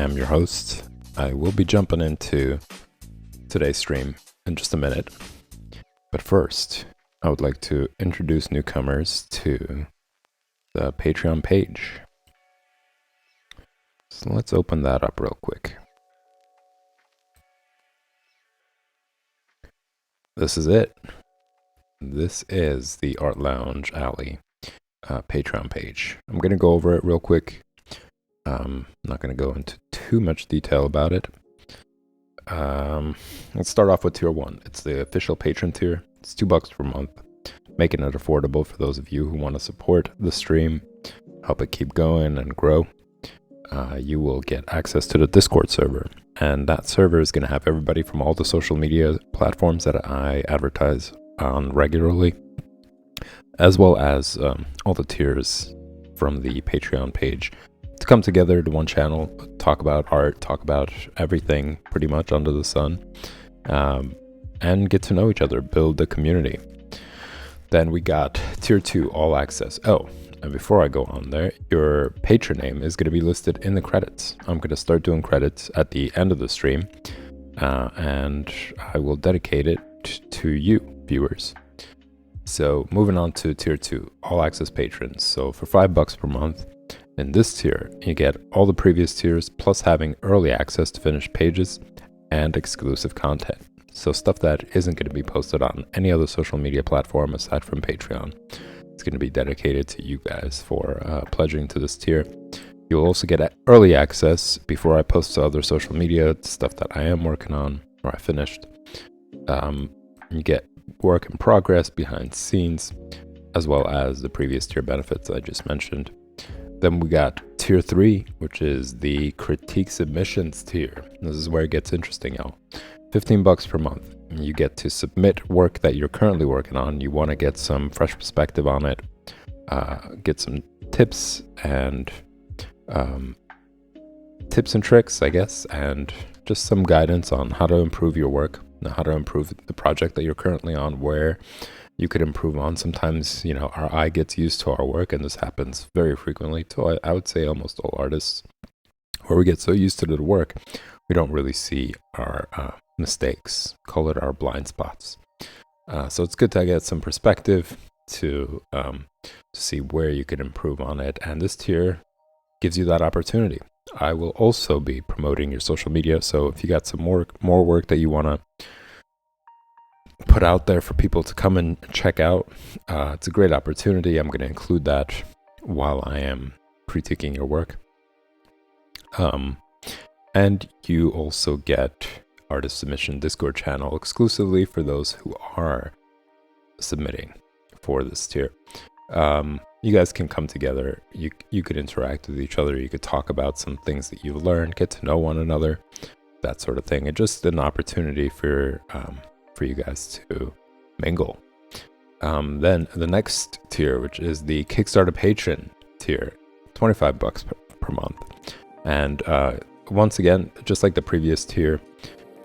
am your host. I will be jumping into today's stream in just a minute. But first, I would like to introduce newcomers to the Patreon page. So let's open that up real quick. This is it. This is the Art Lounge Alley Patreon page. I'm going to go over it real quick. I'm not going to go into too much detail about it. Let's start off with tier 1. It's the official patron tier. It's $2 per month, making it affordable for those of you who want to support the stream, help it keep going and grow. You will get access to the Discord server, and that server is going to have everybody from all the social media platforms that I advertise on regularly, as well as all the tiers from the Patreon page to come together to one channel, talk about art, talk about everything pretty much under the sun, and get to know each other, build a community. Then we got tier 2, all access. Oh, and before I go on there, your patron name is going to be listed in the credits. I'm going to start doing credits at the end of the stream, and I will dedicate it to you, viewers. So moving on to tier 2, all access patrons. So for $5 per month, in this tier, you get all the previous tiers, plus having early access to finished pages and exclusive content. So stuff that isn't going to be posted on any other social media platform aside from Patreon. It's going to be dedicated to you guys for pledging to this tier. You'll also get early access before I post to other social media, stuff that I am working on or I finished. You get work in progress, behind scenes, as well as the previous tier benefits I just mentioned. Then we got tier 3, which is the critique submissions tier. This is where it gets interesting, y'all. $15 per month. You get to submit work that you're currently working on. You want to get some fresh perspective on it, get some tips and tricks, I guess, and just some guidance on how to improve your work, how to improve the project that you're currently on, where you could improve on. Sometimes, our eye gets used to our work, and this happens very frequently to, I would say, almost all artists, where we get so used to the work, we don't really see our mistakes, call it our blind spots. So it's good to get some perspective to see where you can improve on it, and this tier gives you that opportunity. I will also be promoting your social media, so if you got some more work that you want to put out there for people to come and check out, it's a great opportunity. I'm going to include that while I am critiquing your work. And you also get artist submission Discord channel exclusively for those who are submitting for this tier. You guys can come together, you could interact with each other, you could talk about some things that you've learned, get to know one another, that sort of thing. It's just an opportunity for you guys to mingle. Then the next tier, which is the Kickstarter patron tier, $25 per month. And once again, just like the previous tier,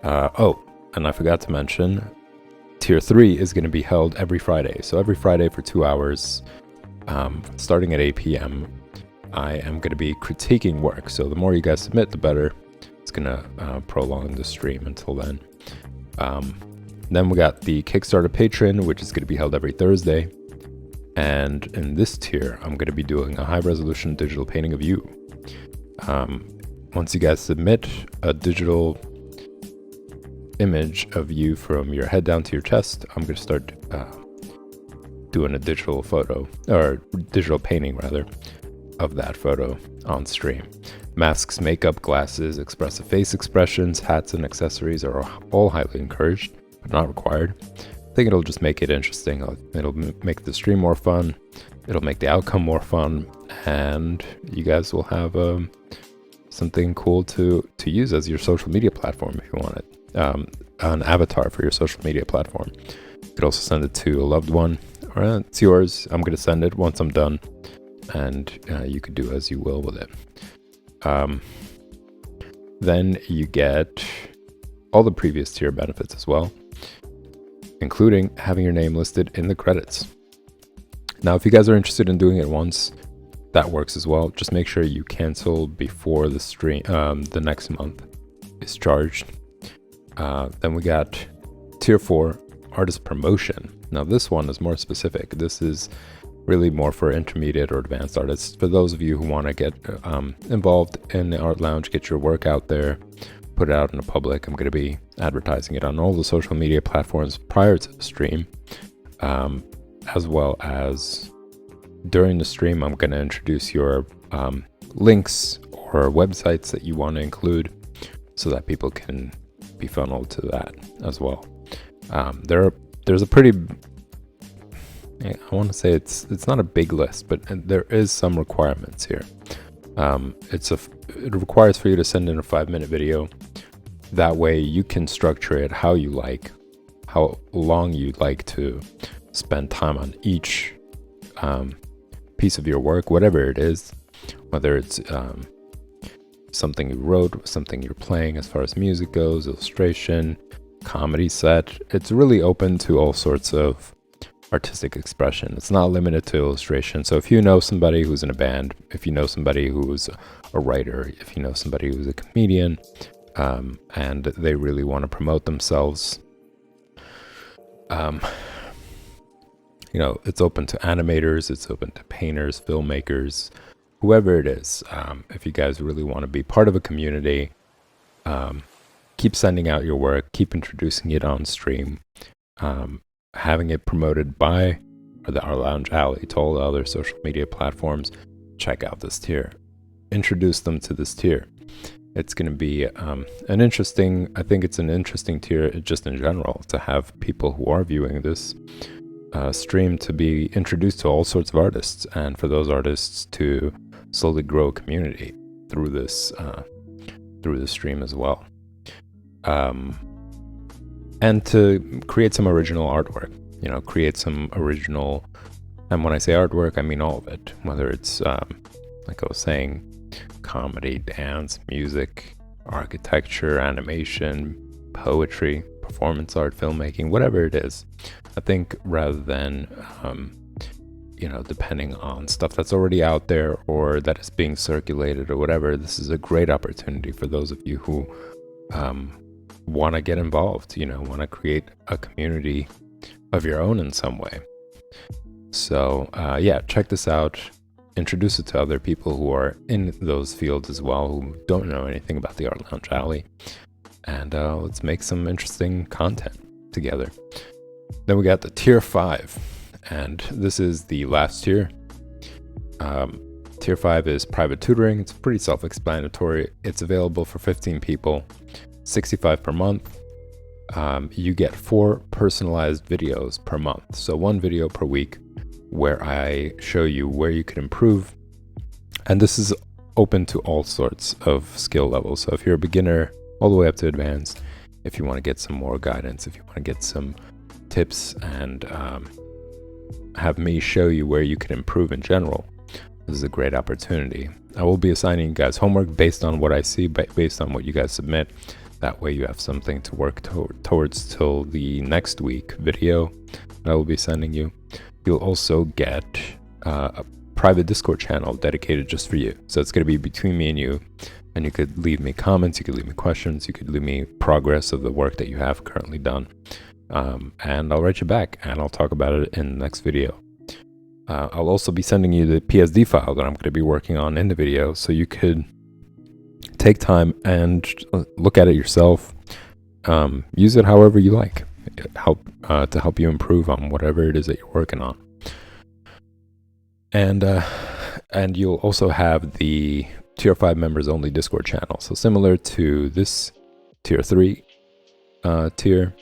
and I forgot to mention, tier 3 is going to be held every Friday. So every Friday for 2 hours, starting at 8 p.m., I am going to be critiquing work. So the more you guys submit, the better. It's going to prolong the stream until then. Then we got the Kickstarter patron, which is going to be held every Thursday. And in this tier, I'm going to be doing a high-resolution digital painting of you. Once you guys submit a digital image of you from your head down to your chest, I'm going to start doing a digital photo, or digital painting rather, of that photo on stream. Masks, makeup, glasses, expressive face expressions, hats, and accessories are all highly encouraged, but not required. I think it'll just make it interesting. It'll make the stream more fun. It'll make the outcome more fun, and you guys will have something cool to use as your social media platform if you want it. An avatar for your social media platform. You could also send it to a loved one, or it's yours. I'm going to send it once I'm done, and you could do as you will with it. Then you get all the previous tier benefits as well, including having your name listed in the credits. Now, if you guys are interested in doing it once, that works as well. Just make sure you cancel before the stream, the next month is charged. Then we got tier 4, artist promotion. Now this one is more specific. This is really more for intermediate or advanced artists. For those of you who want to get involved in the Art Lounge, get your work out there, put it out in the public. I'm going to be advertising it on all the social media platforms prior to the stream, as well as during the stream. I'm going to introduce your links or websites that you want to include so that people can be funneled to that as well. There's a pretty, I want to say it's not a big list, but there is some requirements here. It requires for you to send in a 5-minute video. That way you can structure it how you like, how long you'd like to spend time on each piece of your work, whatever it is, whether it's something you wrote, something you're playing as far as music goes, illustration, comedy set. It's really open to all sorts of artistic expression. It's not limited to illustration. So if you know somebody who's in a band, if you know somebody who's a writer, if you know somebody who's a comedian, and they really want to promote themselves, it's open to animators, it's open to painters, filmmakers, whoever it is. If you guys really want to be part of a community, keep sending out your work, keep introducing it on stream, having it promoted by the Art Lounge Alley to all the other social media platforms. Check out this tier. Introduce them to this tier. It's going to be I think it's an interesting tier just in general to have people who are viewing this stream to be introduced to all sorts of artists, and for those artists to slowly grow a community through this stream as well, and to create some original artwork. Create some original, and when I say artwork, I mean all of it, whether it's like I was saying, comedy, dance, music, architecture, animation, poetry, performance art, filmmaking, whatever it is. I think rather than depending on stuff that's already out there or that is being circulated or whatever, this is a great opportunity for those of you who want to get involved, want to create a community of your own in some way. So check this out. Introduce it to other people who are in those fields as well, who don't know anything about the Art Lounge Alley, and let's make some interesting content together. Then we got the tier 5, and this is the last tier. Tier 5 is private tutoring. It's pretty self-explanatory. It's available for 15 people, $65 per month. You get 4 personalized videos per month, so 1 video per week, where I show you where you could improve. And this is open to all sorts of skill levels. So if you're a beginner all the way up to advanced, if you want to get some more guidance, if you want to get some tips and have me show you where you can improve in general, this is a great opportunity. I will be assigning you guys homework based on what I see, based on what you guys submit. That way you have something to work towards till the next week video that I will be sending you. You'll also get a private Discord channel dedicated just for you. So it's going to be between me and you you could leave me comments, you could leave me questions, you could leave me progress of the work that you have currently done. And I'll write you back and I'll talk about it in the next video. I'll also be sending you the PSD file that I'm going to be working on in the video, so you could take time and look at it yourself. Use it however you like. To help you improve on whatever it is that you're working on. And you'll also have the tier 5 members only Discord channel. So similar to this tier 3 tier,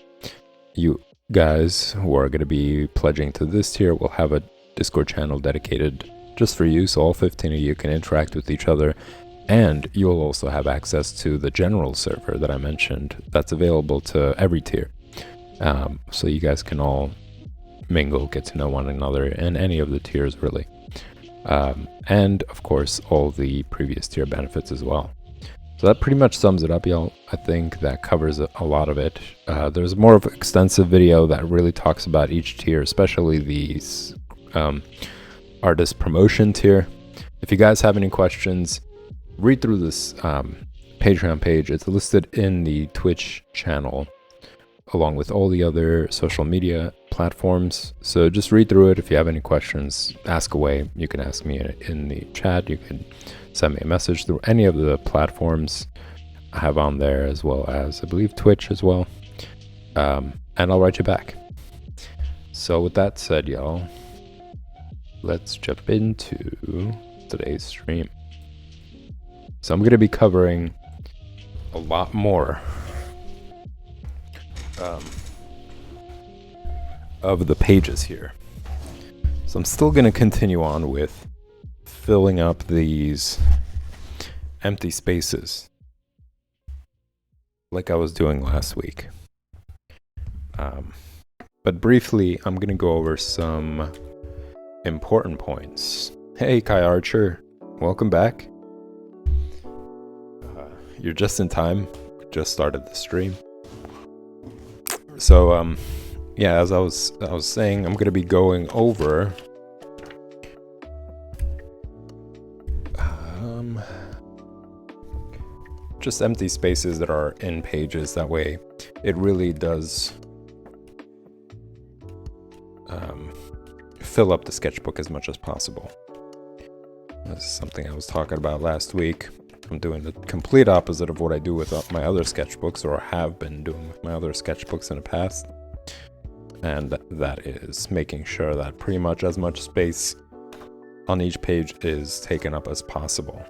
you guys who are going to be pledging to this tier will have a Discord channel dedicated just for you, so all 15 of you can interact with each other. And you'll also have access to the general server that I mentioned that's available to every tier. So you guys can all mingle, get to know one another in any of the tiers, really. And of course, all the previous tier benefits as well. So that pretty much sums it up, y'all. I think that covers a lot of it. There's more of an extensive video that really talks about each tier, especially the artist promotion tier. If you guys have any questions, read through this Patreon page. It's listed in the Twitch channel along with all the other social media platforms. So just read through it. If you have any questions, ask away. You can ask me in the chat. You can send me a message through any of the platforms I have on there, as well as, I believe, Twitch as well. And I'll write you back. So with that said, y'all, let's jump into today's stream. So I'm going to be covering a lot more of the pages here. So I'm still going to continue on with filling up these empty spaces like I was doing last week. But briefly, I'm going to go over some important points. Hey, Kai Archer, welcome back. You're just in time. Just started the stream. So, yeah, as I was saying, I'm going to be going over just empty spaces that are in pages. That way, it really does fill up the sketchbook as much as possible. This is something I was talking about last week. I'm doing the complete opposite of what I do with my other sketchbooks, or have been doing with my other sketchbooks in the past. And that is making sure that pretty much as much space on each page is taken up as possible.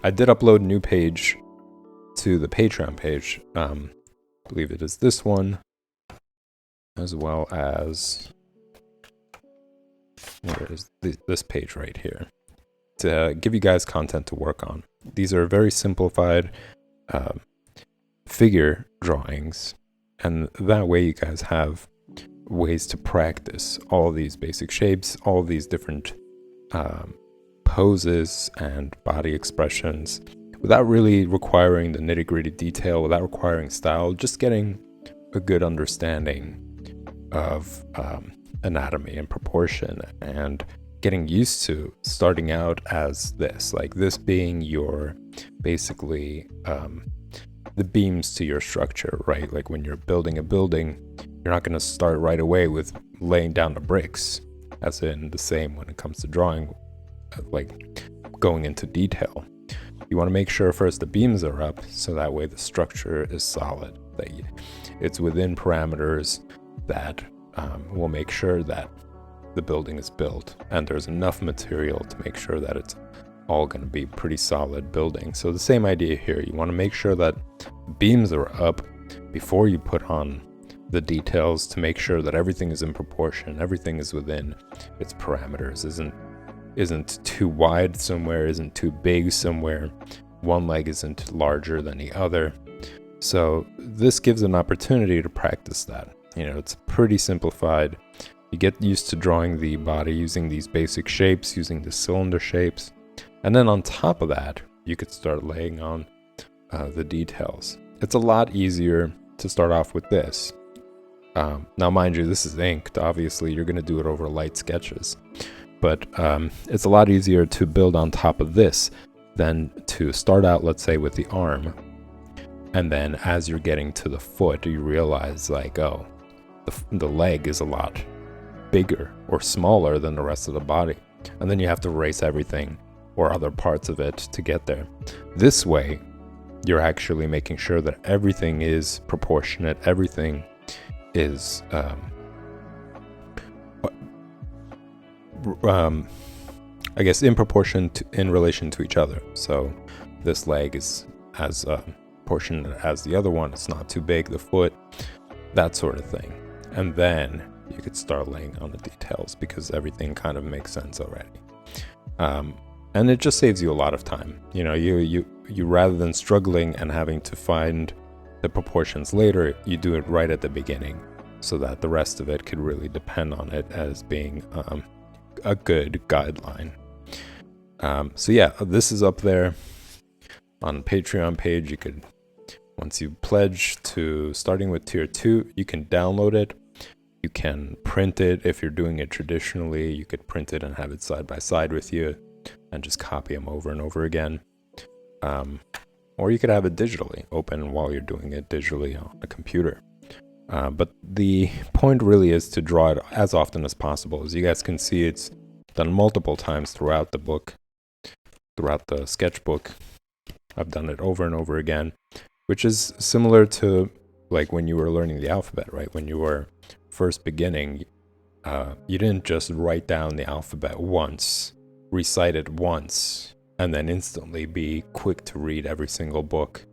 I did upload a new page to the Patreon page. I believe it is this one, as well as where is this page right here, to give you guys content to work on. These are very simplified figure drawings, and that way you guys have ways to practice all these basic shapes, all these different poses and body expressions without really requiring the nitty-gritty detail, without requiring style, just getting a good understanding of anatomy and proportion, and getting used to starting out as this, like this being your basically the beams to your structure, right? Like when you're building a building, you're not going to start right away with laying down the bricks, as in the same when it comes to drawing, like going into detail. You want to make sure first the beams are up, so that way the structure is solid, that it's within parameters that will make sure that the building is built, and there's enough material to make sure that it's all going to be pretty solid building. So the same idea here. You want to make sure that beams are up before you put on the details, to make sure that everything is in proportion, everything is within its parameters, isn't too wide somewhere, isn't too big somewhere, one leg isn't larger than the other. So this gives an opportunity to practice that. You know, it's pretty simplified. You get used to drawing the body using these basic shapes, using the cylinder shapes. And then on top of that, you could start laying on the details. It's a lot easier to start off with this. Now, mind you, this is inked. Obviously, you're going to do it over light sketches. But it's a lot easier to build on top of this than to start out, let's say, with the arm. And then as you're getting to the foot, you realize, like, oh, the leg is a lot bigger or smaller than the rest of the body. And then you have to erase everything or other parts of it to get there. This way, you're actually making sure that everything is proportionate, everything is I guess in proportion in relation to each other. So this leg is as proportionate as the other one. It's not too big, the foot, that sort of thing. And then you could start laying on the details, because everything kind of makes sense already. And it just saves you a lot of time. You know, you rather than struggling and having to find the proportions later, you do it right at the beginning, so that the rest of it could really depend on it as being a good guideline. So yeah, this is up there on Patreon page. You could, once you pledge to starting with tier 2, you can download it. You can print it. If you're doing it traditionally, you could print it and have it side by side with you and just copy them over and over again. Or you could have it digitally, open while you're doing it digitally on a computer. But the point really is to draw it as often as possible. As you guys can see, it's done multiple times throughout the book, throughout the sketchbook. I've done it over and over again, which is similar to like when you were learning the alphabet, right? When you were first beginning, you didn't just write down the alphabet once, recite it once, and then instantly be quick to read every single book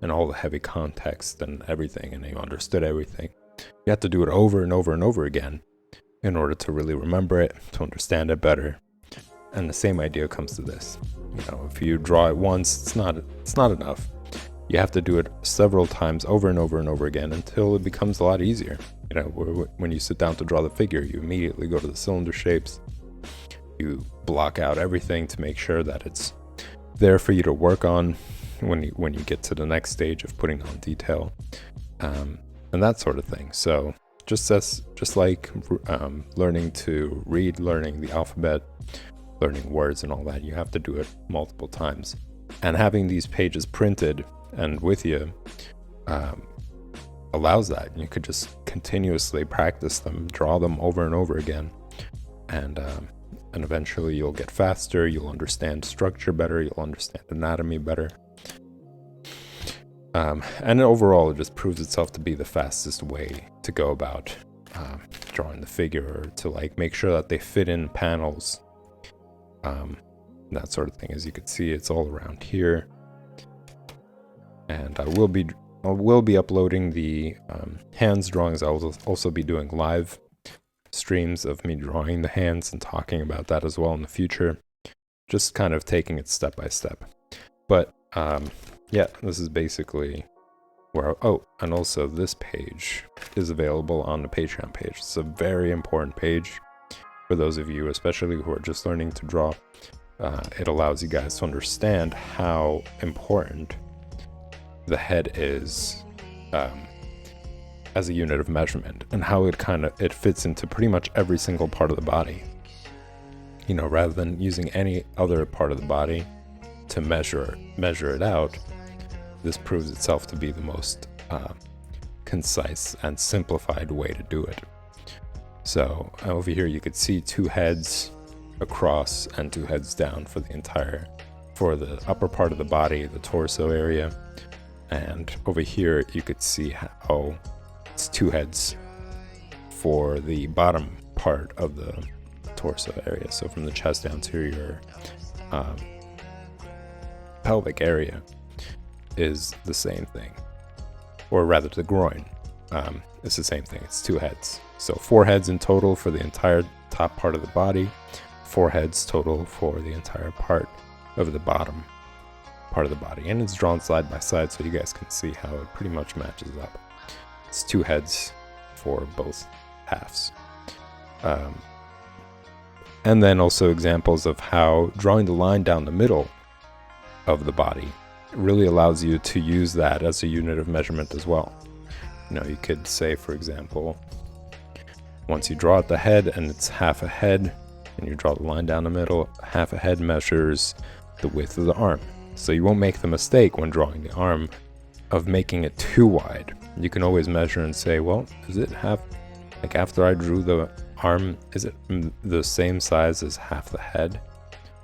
and all the heavy context and everything, and you understood everything. You have to do it over and over and over again in order to really remember it, to understand it better. And the same idea comes to this. You know, if you draw it once, it's not enough. You have to do it several times over and over and over again until it becomes a lot easier. You know, when you sit down to draw the figure, you immediately go to the cylinder shapes. You block out everything to make sure that it's there for you to work on when you get to the next stage of putting on detail, and that sort of thing. So just like learning to read, learning the alphabet, learning words and all that, you have to do it multiple times. And having these pages printed and with you allows that. You could just continuously practice them, draw them over and over again, and eventually you'll get faster, you'll understand structure better, you'll understand anatomy better. And overall, it just proves itself to be the fastest way to go about drawing the figure, or to like make sure that they fit in panels, that sort of thing. As you can see, it's all around here. And I will be uploading the hands drawings. I will also be doing live streams of me drawing the hands and talking about that as well in the future, just kind of taking it step by step. But yeah, this is basically where, and also this page is available on the Patreon page. It's a very important page for those of you, especially who are just learning to draw. It allows you guys to understand how important the head is as a unit of measurement, and how it fits into pretty much every single part of the body. You know, rather than using any other part of the body to measure it out, this proves itself to be the most concise and simplified way to do it. So over here you could see 2 heads across and 2 heads down for the upper part of the body, the torso area. And over here you could see how it's 2 heads for the bottom part of the torso area. So from the chest down to your pelvic area is the same thing, or rather the groin. It's the same thing. It's 2 heads. So 4 heads in total for the entire top part of the body, 4 heads total for the entire part of the bottom part of the body. And it's drawn side by side so you guys can see how it pretty much matches up. It's 2 heads for both halves. And then also examples of how drawing the line down the middle of the body really allows you to use that as a unit of measurement as well. You know, you could say, for example, once you draw out the head and it's half a head, and you draw the line down the middle, half a head measures the width of the arm. So you won't make the mistake when drawing the arm of making it too wide. You can always measure and say, well, is it half, like after I drew the arm, is it the same size as half the head?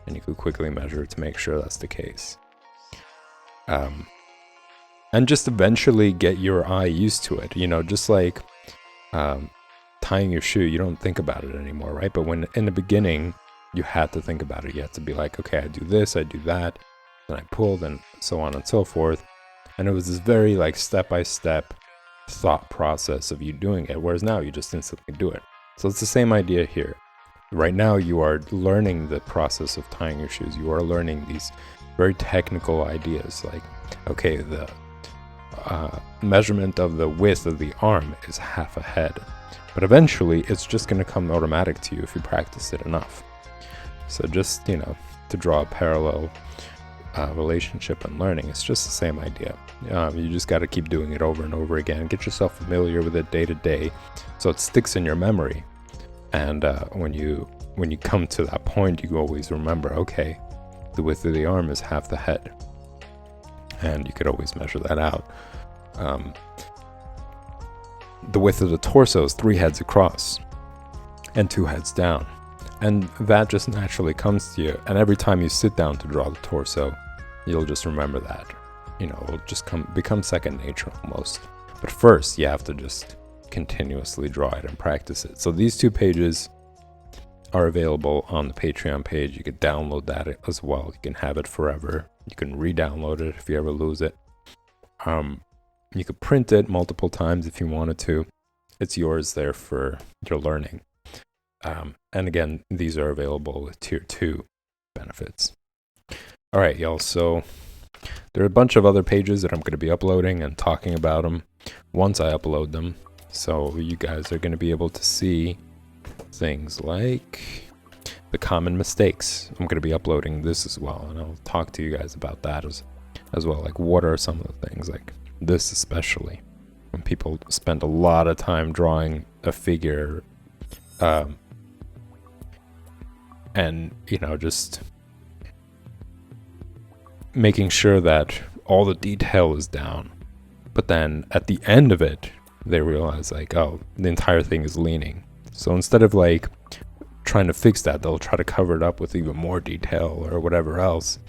And you could quickly measure to make sure that's the case. And just eventually get your eye used to it. You know, just like tying your shoe, you don't think about it anymore, right? But when in the beginning, you had to think about it. You had to be like, okay, I do this, I do that, then I pull, then so on and so forth. And it was this very like step-by-step thought process of you doing it, whereas now you just instantly do it. So it's the same idea here. Right now you are learning the process of tying your shoes. You are learning these very technical ideas, like, okay, the measurement of the width of the arm is half a head. But eventually it's just going to come automatic to you if you practice it enough. So just, you know, to draw a parallel relationship and learning. It's just the same idea. You just got to keep doing it over and over again. Get yourself familiar with it day to day, so it sticks in your memory. And when you come to that point, you always remember, okay, the width of the arm is half the head, and you could always measure that out. The width of the torso is 3 heads across and 2 heads down, and that just naturally comes to you. And every time you sit down to draw the torso, you'll just remember that. It'll just become second nature almost. But first, you have to just continuously draw it and practice it. So these 2 pages are available on the Patreon page. You could download that as well. You can have it forever. You can re-download it if you ever lose it. You could print it multiple times if you wanted to. It's yours there for your learning. And again, these are available with Tier 2 benefits. All right, y'all. So there are a bunch of other pages that I'm going to be uploading and talking about them once I upload them. So you guys are going to be able to see things like the common mistakes. I'm going to be uploading this as well, and I'll talk to you guys about that as well. Like, what are some of the things, like this especially, when people spend a lot of time drawing a figure, and just making sure that all the detail is down, but then at the end of it they realize, like, oh, the entire thing is leaning. So instead of like trying to fix that, they'll try to cover it up with even more detail or whatever else.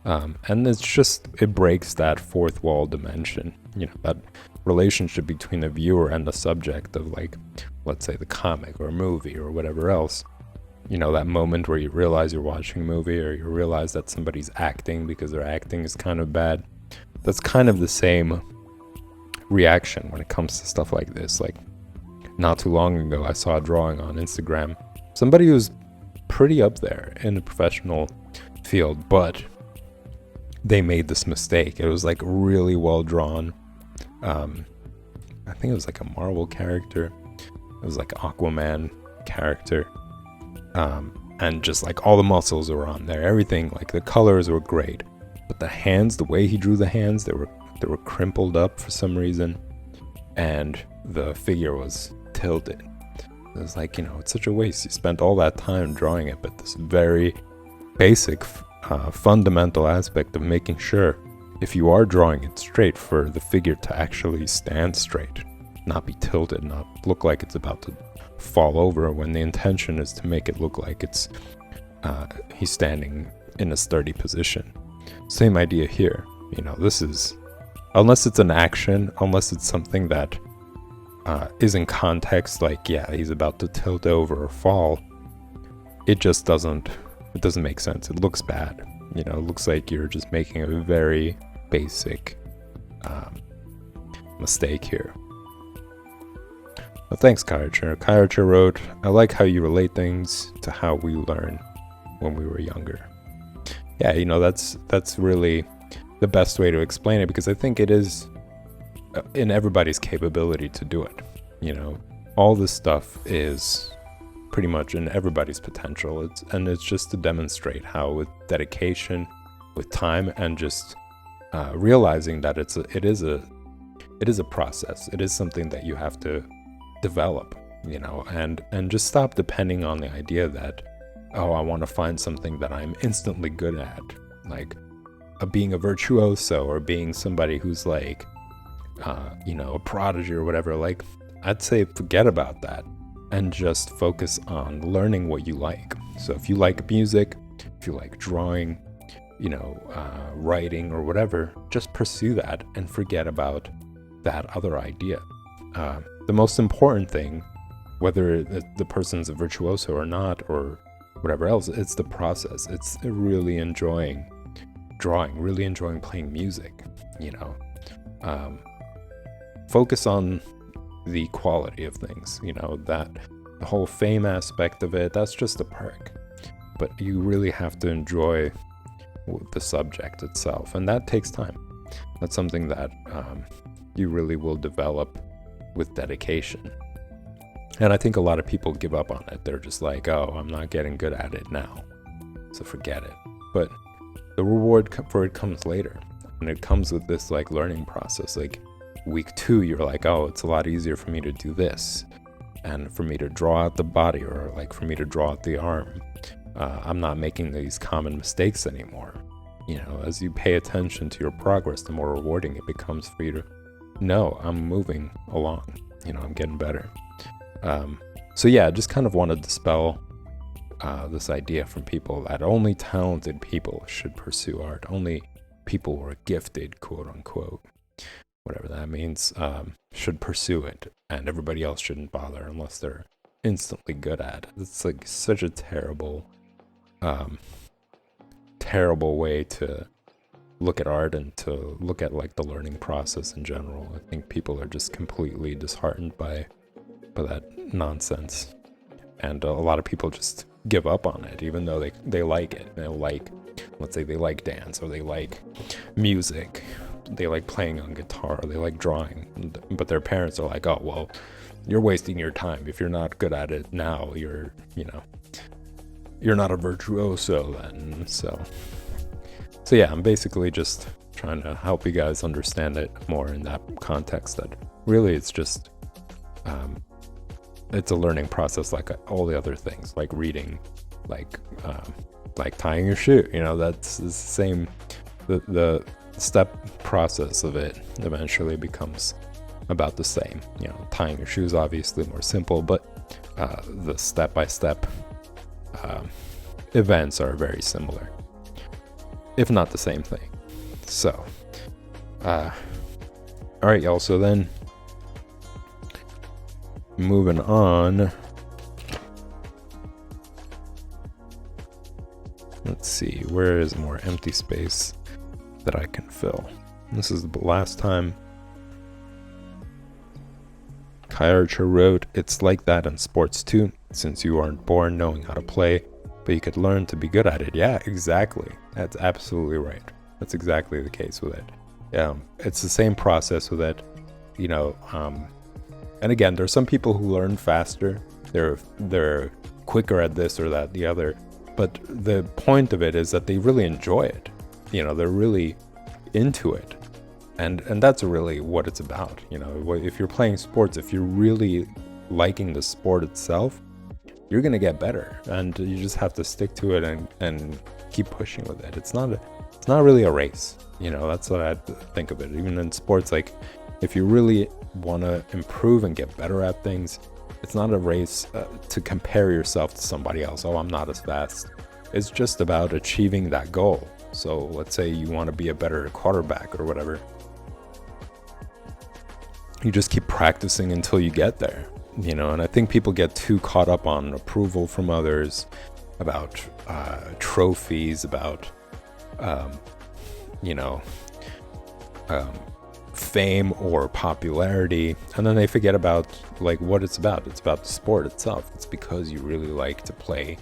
And it breaks that fourth wall dimension, that relationship between the viewer and the subject of, like, let's say the comic or movie or whatever else. That moment where you realize you're watching a movie, or you realize that somebody's acting because their acting is kind of bad. That's kind of the same reaction when it comes to stuff like this. Like, not too long ago, I saw a drawing on Instagram. Somebody who's pretty up there in the professional field, but they made this mistake. It was like really well drawn. I think it was like a Marvel character. It was like Aquaman character. And just like all the muscles were on there. Everything, like the colors were great. But the hands, the way he drew the hands, they were crimpled up for some reason. And the figure was tilted. It was like, it's such a waste. You spent all that time drawing it, but this very basic, fundamental aspect of making sure, if you are drawing it straight, for the figure to actually stand straight, not be tilted, not look like it's about to fall over, when the intention is to make it look like he's standing in a sturdy position. Same idea here. This is, unless it's an action, unless it's something that is in context, like, yeah, he's about to tilt over or fall, it just doesn't make sense. It looks bad. It looks like you're just making a very basic mistake here. Well, thanks, Kaiarcher. Kaiarcher wrote, I like how you relate things to how we learn when we were younger. Yeah, that's really the best way to explain it, because I think it is in everybody's capability to do it. All this stuff is pretty much in everybody's potential. It's just to demonstrate how, with dedication, with time, and just realizing that it is a process. It is something that you have to develop, and just stop depending on the idea that, oh, I want to find something that I'm instantly good at, like being a virtuoso or being somebody who's like, a prodigy or whatever. Like, I'd say forget about that and just focus on learning what you like. So if you like music, if you like drawing, writing or whatever, just pursue that and forget about that other idea. The most important thing, whether the person's a virtuoso or not, or whatever else, it's the process. It's really enjoying drawing, really enjoying playing music, focus on the quality of things, that the whole fame aspect of it, that's just a perk. But you really have to enjoy the subject itself, and that takes time. That's something that you really will develop with dedication. And I think a lot of people give up on it. They're just like, oh, I'm not getting good at it now, so forget it. But The reward for it comes later, and it comes with this like learning process. Like week 2, you're like, oh, it's a lot easier for me to do this, and for me to draw out the body, or like for me to draw out the arm. I'm not making these common mistakes anymore. You know, as you pay attention to your progress, the more rewarding it becomes for you to know I'm moving along. You know, I'm getting better. So yeah, I just kind of want to dispel this idea from people that only talented people should pursue art. Only people who are gifted, quote unquote, whatever that means, should pursue it, and everybody else shouldn't bother unless they're instantly good at it. It's like such a terrible way to look at art and to look at like the learning process in general. I think people are just completely disheartened by that nonsense, and a lot of people just give up on it, even though they like it. They like, let's say they like dance, or they like music, they like playing on guitar, or they like drawing, but their parents are like, oh well, you're wasting your time. If you're not good at it now, you're not a virtuoso then. So yeah, I'm basically just trying to help you guys understand it more in that context, that really it's just it's a learning process like all the other things, like reading, like tying your shoe. You know, that's the same. The step process of it eventually becomes about the same. You know, tying your shoes obviously more simple, but the step-by-step events are very similar, if not the same thing. So all right, y'all, so then moving on, let's see, where is more empty space that I can fill? This is the last time. Kai Archer wrote, it's like that in sports too, since you aren't born knowing how to play, but you could learn to be good at it. Yeah, exactly. That's absolutely right. That's exactly the case with it. It's the same process with it, you know. And again, there's some people who learn faster. They're quicker at this or that, the other. But the point of it is that they really enjoy it. You know, they're really into it. And that's really what it's about. You know, if you're playing sports, if you're really liking the sport itself, you're going to get better. And you just have to stick to it and keep pushing with it. It's not really a race. You know, that's what I think of it. Even in sports, like if you really want to improve and get better at things, it's not a race to compare yourself to somebody else. Oh, I'm not as fast. It's just about achieving that goal. So let's say you want to be a better quarterback or whatever. You just keep practicing until you get there, you know. And I think people get too caught up on approval from others, about trophies, about fame or popularity, and then they forget about like what it's about. It's about the sport itself. It's because you really like to play,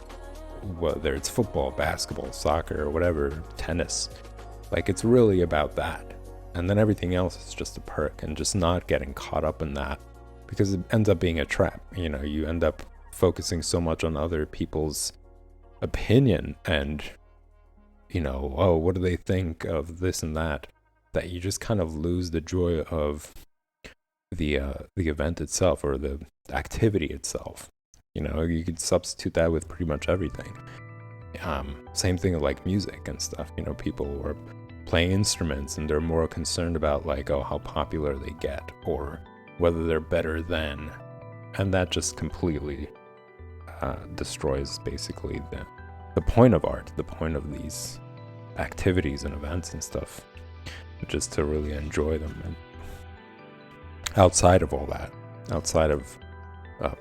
whether it's football, basketball, soccer, or whatever, tennis. Like, it's really about that. And then everything else is just a perk, and just not getting caught up in that, because it ends up being a trap. You know, you end up focusing so much on other people's opinion and, you know, oh, what do they think of this and that you just kind of lose the joy of the event itself, or the activity itself. You know, you could substitute that with pretty much everything. Same thing with like music and stuff. You know, people are playing instruments and they're more concerned about like, oh, how popular they get, or whether they're better than, and that just completely destroys basically the point of art, the point of these activities and events and stuff, just to really enjoy them. And outside of all that, outside of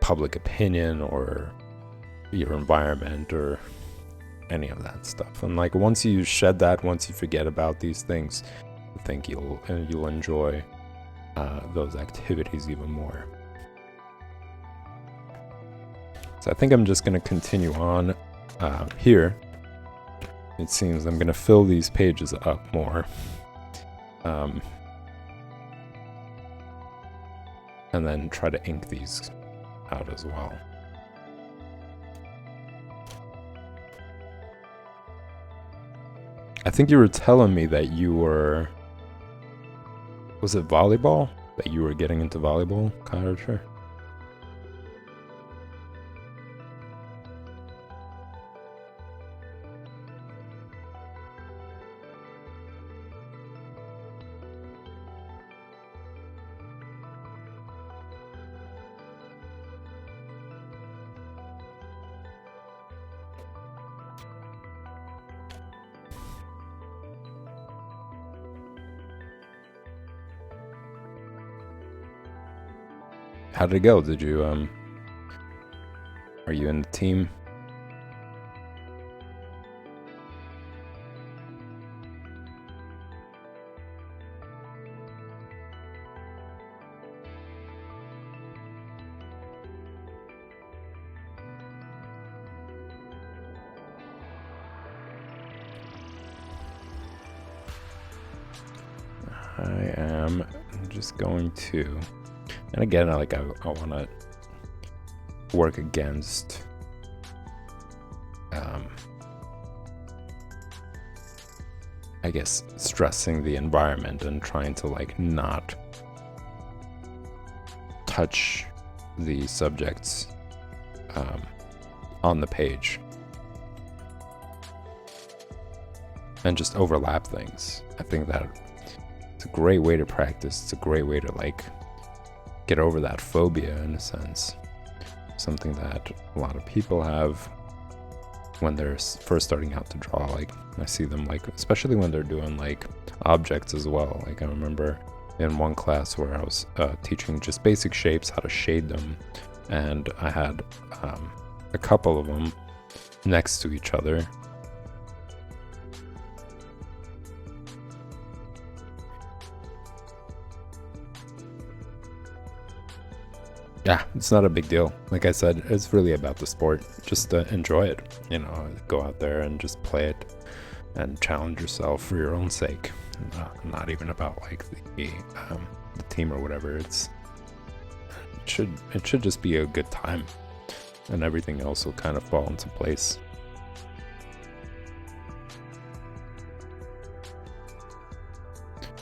public opinion or your environment or any of that stuff. And like, once you shed that, once you forget about these things, I think you'll enjoy those activities even more. So I think I'm just going to continue on here. It seems I'm going to fill these pages up more. And then try to ink these out as well. I think you were telling me that you were, was it volleyball? That you were getting into volleyball, Kyle? How did it go? Did you, are you in the team? I am just going to, and again, I want to work against I guess stressing the environment and trying to like not touch the subjects on the page and just overlap things. I think that it's a great way to practice. It's a great way to like get over that phobia in a sense. Something that a lot of people have when they're first starting out to draw. Like I see them like, especially when they're doing like objects as well. Like I remember in one class where I was teaching just basic shapes, how to shade them, and I had a couple of them next to each other. Yeah, it's not a big deal. Like I said, it's really about the sport. Just enjoy it, you know, go out there and just play it and challenge yourself for your own sake. Not even about like the team or whatever. It should just be a good time, and everything else will kind of fall into place.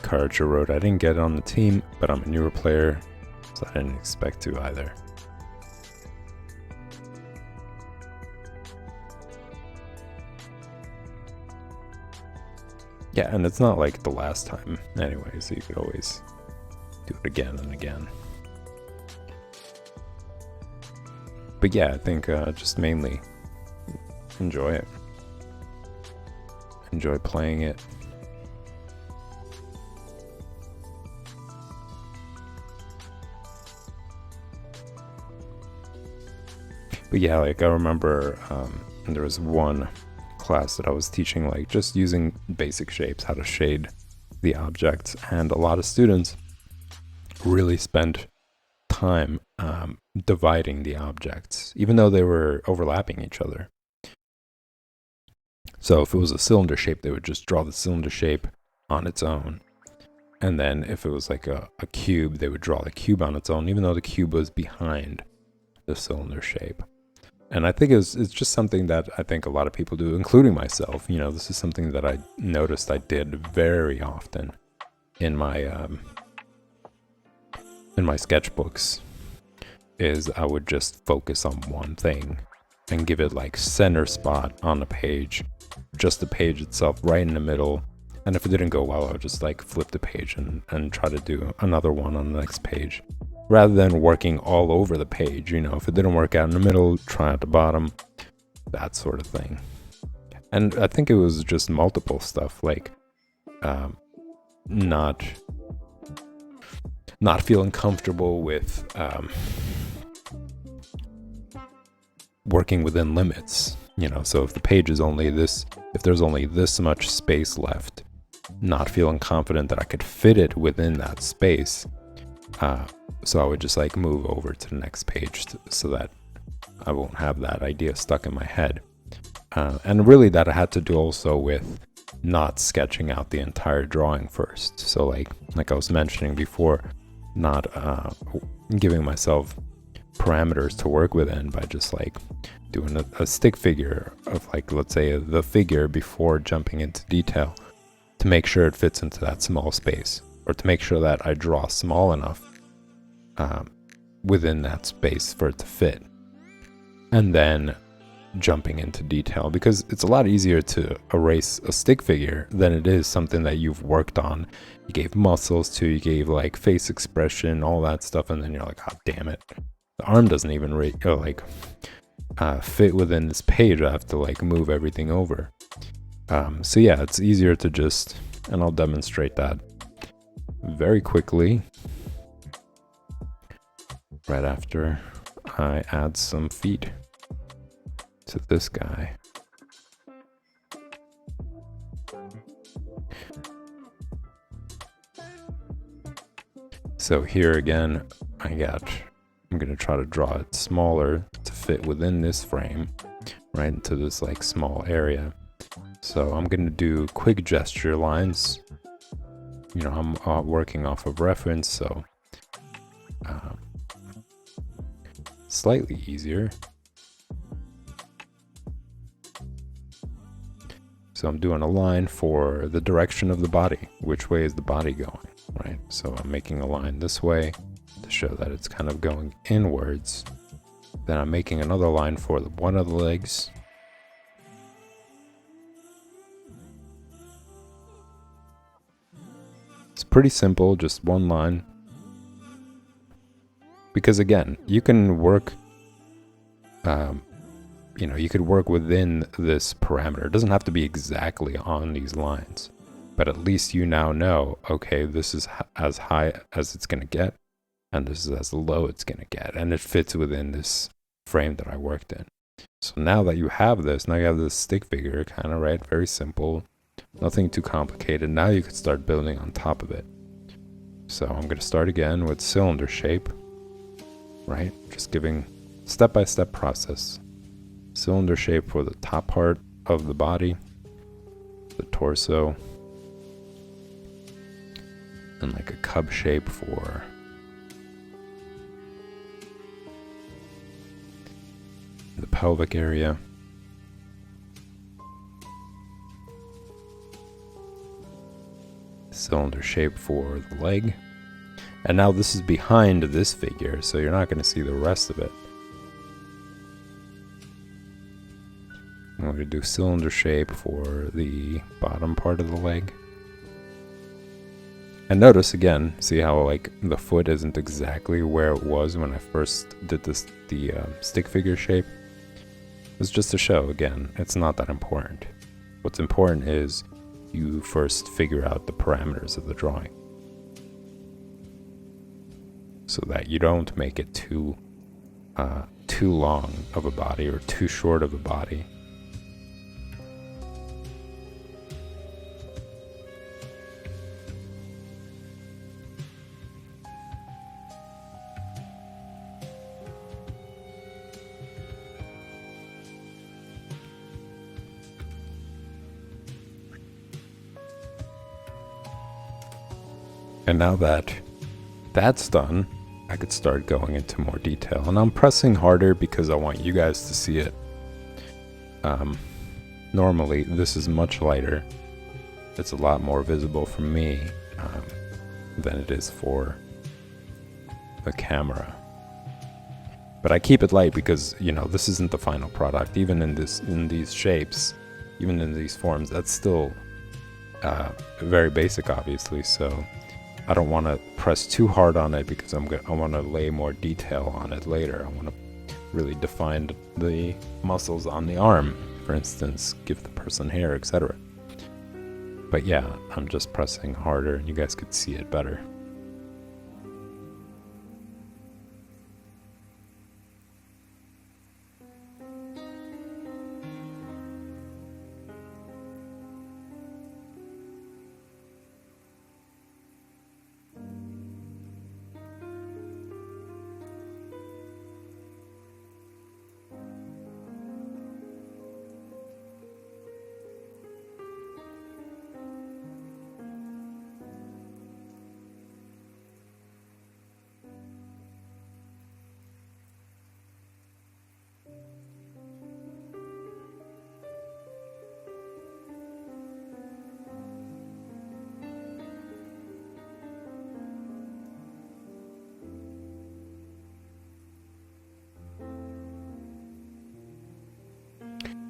Karacha wrote, I didn't get on the team, but I'm a newer player, so I didn't expect to either. Yeah, and it's not like the last time anyway, so you could always do it again and again. But yeah, I think just mainly enjoy it. Enjoy playing it. But yeah, like I remember there was one class that I was teaching, like just using basic shapes, how to shade the objects, and a lot of students really spent time dividing the objects, even though they were overlapping each other. So if it was a cylinder shape, they would just draw the cylinder shape on its own. And then if it was like a cube, they would draw the cube on its own, even though the cube was behind the cylinder shape. And I think it's just something that I think a lot of people do, including myself. You know, this is something that I noticed I did very often in my sketchbooks, is I would just focus on one thing and give it like center spot on the page, just the page itself right in the middle. And if it didn't go well, I would just like flip the page and try to do another one on the next page, rather than working all over the page. You know, if it didn't work out in the middle, try at the bottom, that sort of thing. And I think it was just multiple stuff, like not feeling comfortable with working within limits. You know, so if the page is only this, if there's only this much space left, not feeling confident that I could fit it within that space. So I would just like move over to the next page so that I won't have that idea stuck in my head. And really that had to do also with not sketching out the entire drawing first. So like I was mentioning before, not giving myself parameters to work within by just like doing a stick figure of like, let's say the figure before jumping into detail. to make sure it fits into that small space, or to make sure that I draw small enough within that space for it to fit. And then jumping into detail, because it's a lot easier to erase a stick figure than it is something that you've worked on. You gave muscles to, you gave like face expression, all that stuff, and then you're like, oh damn it, the arm doesn't even fit within this page. I have to like move everything over. So yeah, it's easier to just, and I'll demonstrate that very quickly right after I add some feet to this guy. So here again, I'm gonna try to draw it smaller to fit within this frame, right into this like small area. So I'm gonna do quick gesture lines. You know, I'm working off of reference, so slightly easier. So I'm doing a line for the direction of the body. Which way is the body going, right? So I'm making a line this way to show that it's kind of going inwards. Then I'm making another line for one of the legs. It's pretty simple, just one line. Because again, you can work, you could work within this parameter. It doesn't have to be exactly on these lines, but at least you now know, okay, this is as high as it's going to get, and this is as low it's going to get, and it fits within this frame that I worked in. So now that you have this, now you have this stick figure, kind of, right? Very simple, nothing too complicated. Now you could start building on top of it. So I'm going to start again with cylinder shape, right? Just giving step-by-step process. Cylinder shape for the top part of the body, the torso, and like a cub shape for the pelvic area. Cylinder shape for the leg. And now this is behind this figure, so you're not going to see the rest of it. I'm going to do cylinder shape for the bottom part of the leg. And notice again, see how like the foot isn't exactly where it was when I first did the stick figure shape? It's just to show, again, it's not that important. What's important is you first figure out the parameters of the drawing, so that you don't make it too long of a body or too short of a body. And now that that's done, I could start going into more detail. And I'm pressing harder because I want you guys to see it. Normally, this is much lighter. It's a lot more visible for me than it is for the camera. But I keep it light because, this isn't the final product. Even in these shapes, even in these forms, that's still very basic, obviously. So I don't want to press too hard on it because I want to lay more detail on it later. I want to really define the muscles on the arm, for instance, give the person hair, etc. But yeah, I'm just pressing harder and you guys could see it better.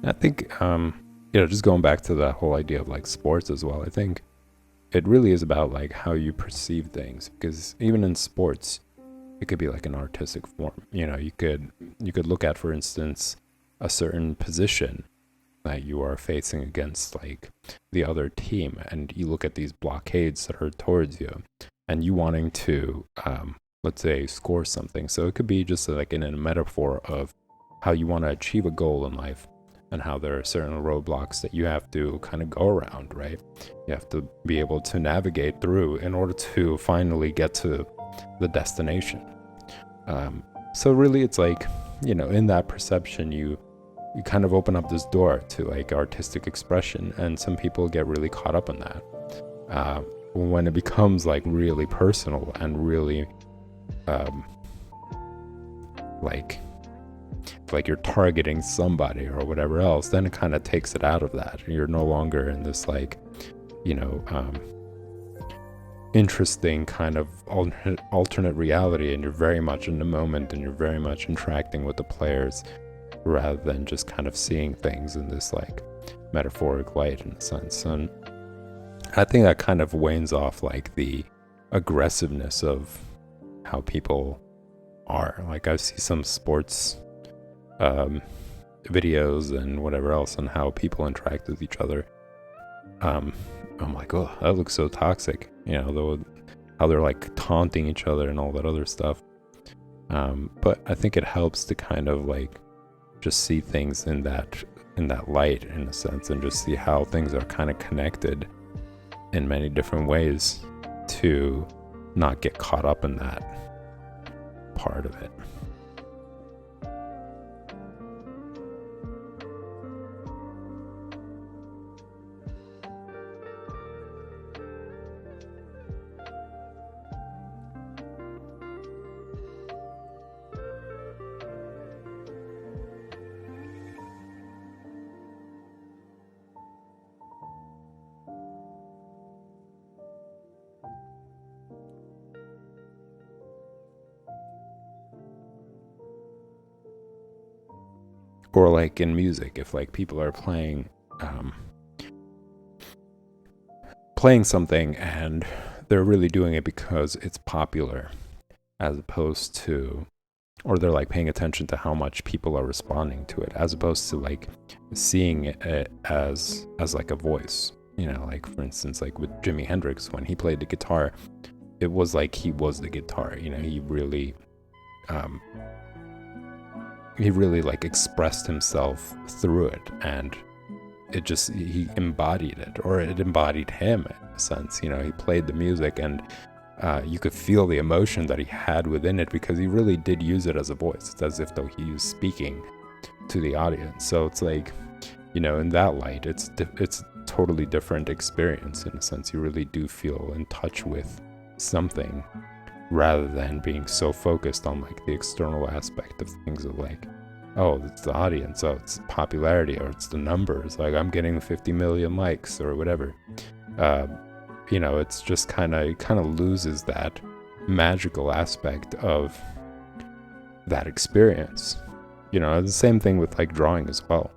I think, just going back to that whole idea of like sports as well, I think it really is about like how you perceive things, because even in sports, it could be like an artistic form. You could look at, for instance, a certain position that you are facing against like the other team, and you look at these blockades that are towards you, and you wanting to let's say score something. So it could be just like in a metaphor of how you want to achieve a goal in life, and how there are certain roadblocks that you have to kind of go around, right? You have to be able to navigate through in order to finally get to the destination. So really it's like, in that perception, you kind of open up this door to like artistic expression, and some people get really caught up in that. When it becomes like really personal and really like you're targeting somebody or whatever else, then it kind of takes it out of that. You're no longer in this like, interesting kind of alternate reality, and you're very much in the moment, and you're very much interacting with the players, rather than just kind of seeing things in this like metaphoric light in a sense. And I think that kind of wanes off like the aggressiveness of how people are. Like I see some sports videos and whatever else on how people interact with each other. I'm like, oh, that looks so toxic. How they're like taunting each other and all that other stuff. But I think it helps to kind of like just see things in that light, in a sense, and just see how things are kind of connected in many different ways, to not get caught up in that part of it. Or like in music, if like people are playing something and they're really doing it because it's popular, as opposed to, or they're like paying attention to how much people are responding to it, as opposed to like seeing it as like a voice. Like for instance, like with Jimi Hendrix, when he played the guitar, it was like he was the guitar. He really like expressed himself through it, and he embodied it, or it embodied him in a sense. He played the music, and you could feel the emotion that he had within it, because he really did use it as a voice. It's as if though he was speaking to the audience. So it's like, in that light, it's totally different experience in a sense. You really do feel in touch with something, rather than being so focused on like the external aspect of things, of like, oh, it's the audience, oh, it's popularity, or it's the numbers, like I'm getting 50 million likes or whatever. It's just kind of loses that magical aspect of that experience. The same thing with like drawing as well.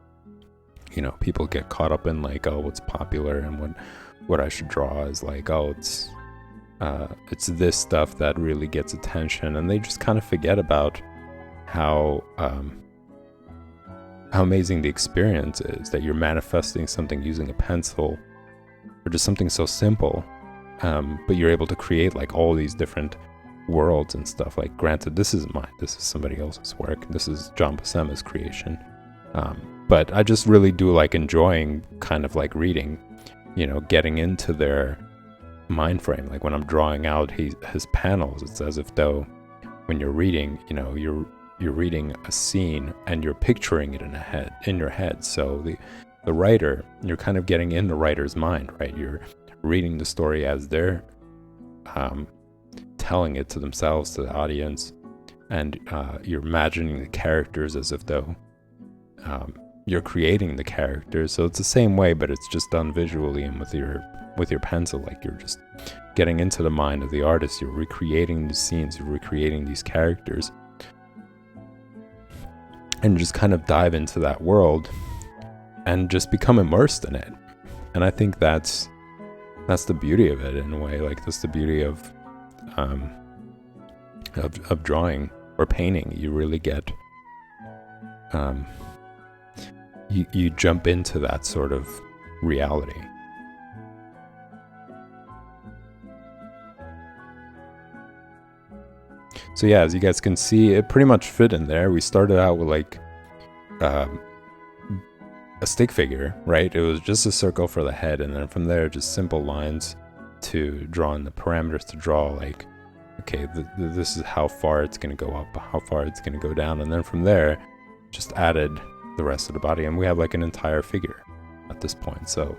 People get caught up in like, oh, what's popular, and what I should draw is like, oh, it's this stuff that really gets attention, and they just kind of forget about how amazing the experience is, that you're manifesting something using a pencil, or just something so simple, but you're able to create like all these different worlds and stuff. Like, granted, this isn't mine, this is somebody else's work, this is John Buscema's creation, but I just really do like enjoying kind of like reading, getting into their mind frame. Like when I'm drawing out his panels, it's as if though when you're reading, you're reading a scene and you're picturing it in your head. So the writer, you're kind of getting in the writer's mind, right? You're reading the story as they're telling it to themselves, to the audience, and you're imagining the characters as if though you're creating the characters. So it's the same way, but it's just done visually and with your pencil. Like you're just getting into the mind of the artist, you're recreating the scenes, you're recreating these characters, and just kind of dive into that world and just become immersed in it. And I think that's the beauty of it in a way. Like, that's the beauty of drawing or painting. You really get you jump into that sort of reality. So yeah, as you guys can see, it pretty much fit in there. We started out with like a stick figure, right? It was just a circle for the head, and then from there, just simple lines to draw in the parameters to draw like, okay, this is how far it's going to go up, how far it's going to go down, and then from there, just added the rest of the body, and we have like an entire figure at this point. So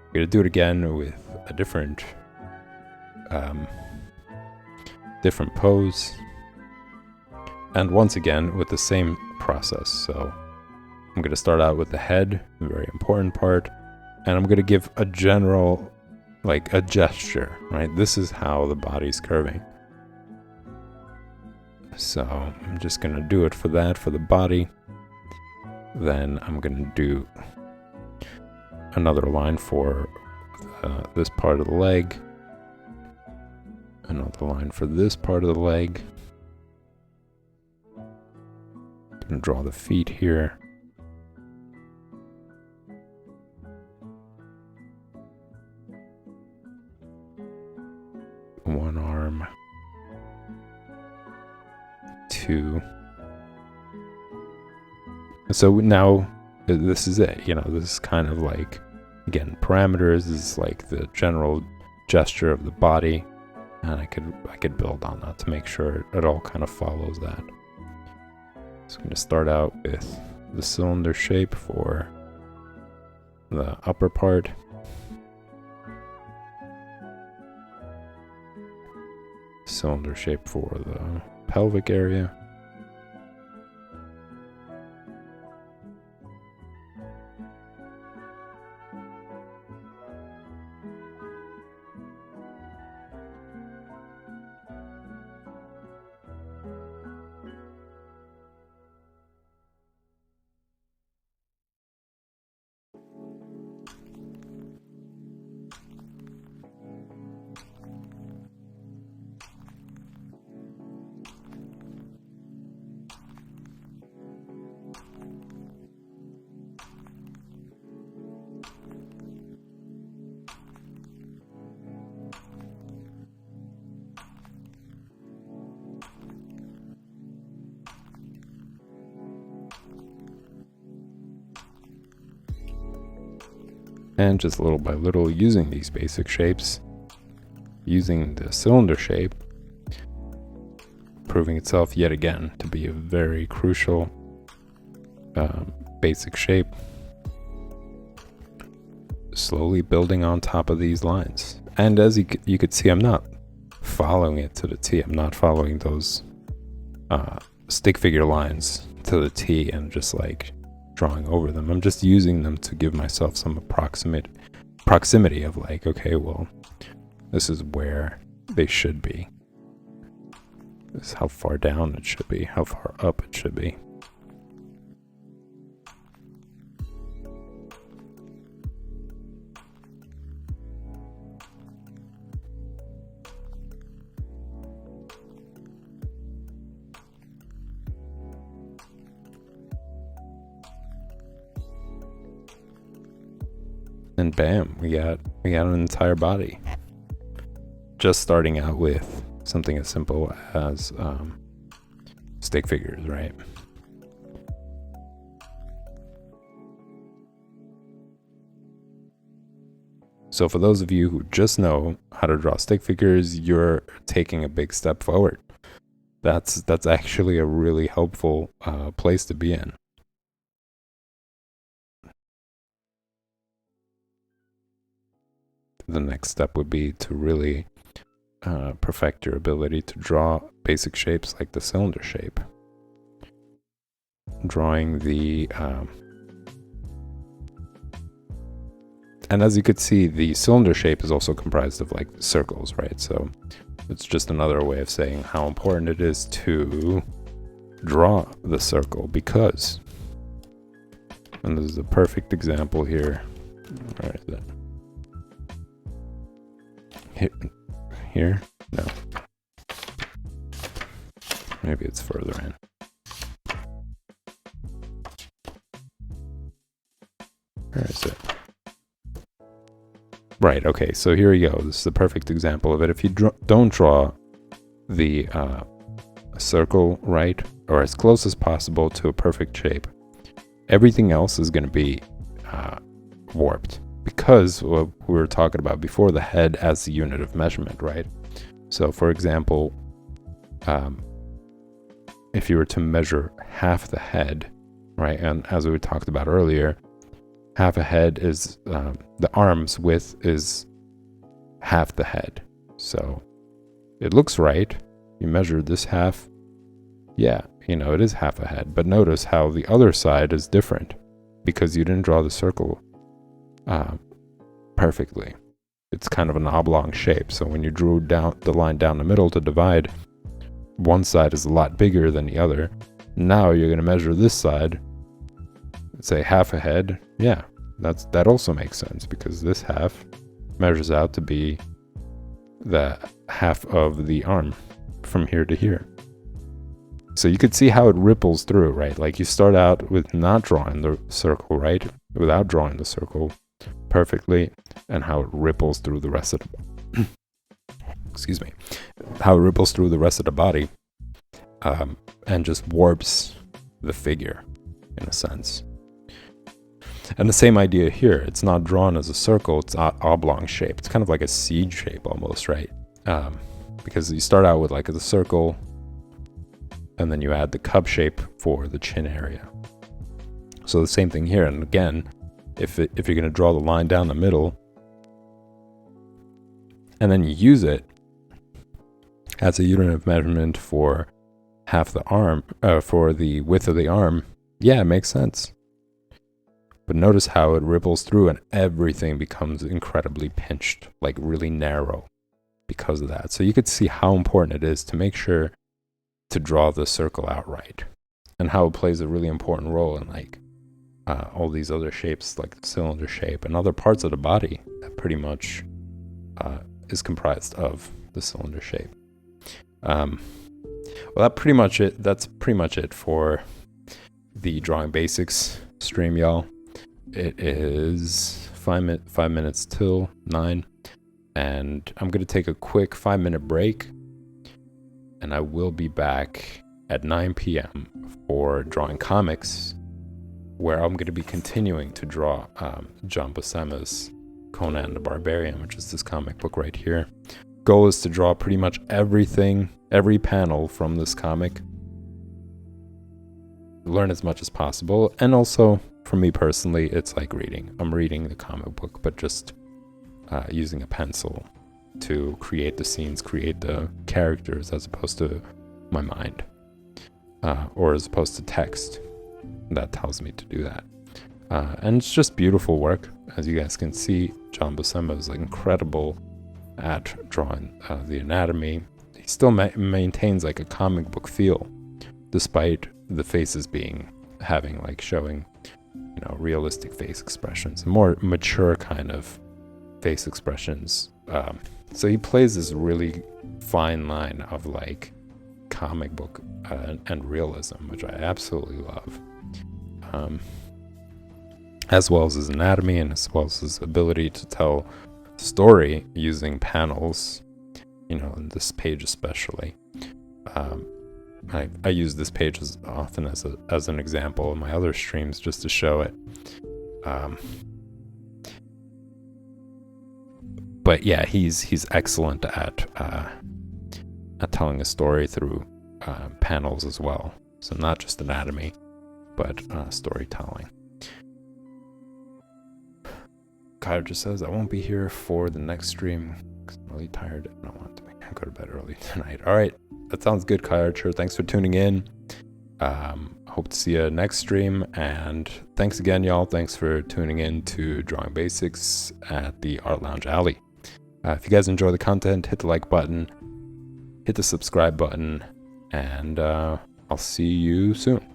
we're going to do it again with a different pose, and once again with the same process. So I'm going to start out with the head, a very important part, and I'm going to give a general, like a gesture, right? This is how the body's curving. So I'm just going to do it for that, for the body. Then I'm going to do another line for this part of the leg. Another line for this part of the leg. Gonna draw the feet here. One arm. Two. So now this is it. You know, this is kind of like, again, parameters. This is like the general gesture of the body. And I could build on that to make sure it all kind of follows that. So I'm going to start out with the cylinder shape for the upper part. Cylinder shape for the pelvic area. And just little by little, using these basic shapes, using the cylinder shape, proving itself yet again to be a very crucial basic shape. Slowly building on top of these lines. And as you could see, I'm not following it to the T. I'm not following those stick figure lines to the T and just like drawing over them. I'm just using them to give myself some proximity of like, okay, well, this is where they should be. This is how far down it should be, how far up it should be. And bam, we got an entire body. Just starting out with something as simple as stick figures, right? So for those of you who just know how to draw stick figures, you're taking a big step forward. That's actually a really helpful place to be in. The next step would be to really perfect your ability to draw basic shapes like the cylinder shape. Drawing the... and as you could see, the cylinder shape is also comprised of like circles, right? So it's just another way of saying how important it is to draw the circle, because And this is a perfect example here. Where is it? Here? No. Maybe it's further in. Where is it? Right, okay, so here you go. This is a perfect example of it. If you don't draw the circle right, or as close as possible to a perfect shape, everything else is going to be warped. Because what we were talking about before, the head as the unit of measurement, right? So for example, if you were to measure half the head, right, and as we talked about earlier, half a head is, the arm's width is half the head. So it looks right. You measure this half, yeah, you know, it is half a head. But notice how the other side is different because you didn't draw the circle perfectly. It's kind of an oblong shape. So when you drew down the line down the middle to divide, one side is a lot bigger than the other. Now you're going to measure this side, say half a head. Yeah, that also makes sense because this half measures out to be the half of the arm from here to here. So you could see how it ripples through, right? Like you start out with not drawing the circle, right? Without drawing the circle perfectly, and how it ripples through the rest of the excuse me, how it ripples through the rest of the body, and just warps the figure in a sense. And the same idea here. It's not drawn as a circle, it's oblong shape. It's kind of like a seed shape almost, right? Because you start out with like the circle, and then you add the cup shape for the chin area. So the same thing here. And again, if you're going to draw the line down the middle, and then you use it as a unit of measurement for half the arm, for the width of the arm, yeah, it makes sense. But notice how it ripples through and everything becomes incredibly pinched, like really narrow because of that. So you could see how important it is to make sure to draw the circle out right, and how it plays a really important role in like all these other shapes, like the cylinder shape and other parts of the body that pretty much is comprised of the cylinder shape. Well, that's pretty much it for the Drawing Basics stream, y'all. It is 5 minutes till 9, and I'm gonna take a quick 5-minute break, and I will be back at 9 p.m. for Drawing Comics, where I'm going to be continuing to draw John Buscema's Conan the Barbarian, which is this comic book right here. Goal is to draw pretty much everything, every panel from this comic, learn as much as possible, and also for me personally, it's like reading. I'm reading the comic book, but just using a pencil to create the scenes, create the characters, as opposed to my mind, or as opposed to text that tells me to do that. And it's just beautiful work. As you guys can see, John Buscema is like incredible at drawing the anatomy. He still maintains like a comic book feel, despite the faces having like showing, you know, realistic face expressions, more mature kind of face expressions. So he plays this really fine line of like comic book and realism, which I absolutely love. As well as his anatomy, and as well as his ability to tell story using panels, you know, in this page especially. I use this page as often as an example in my other streams just to show it. But yeah, he's excellent at telling a story through panels as well. So not just anatomy, but storytelling. Kyle just says, I won't be here for the next stream because I'm really tired and I want to go to bed early tonight. All right, that sounds good, Kyle. Sure, thanks for tuning in. Hope to see you next stream, and thanks again, y'all. Thanks for tuning in to Drawing Basics at the Art Lounge Alley. If you guys enjoy the content, hit the like button, hit the subscribe button, and I'll see you soon.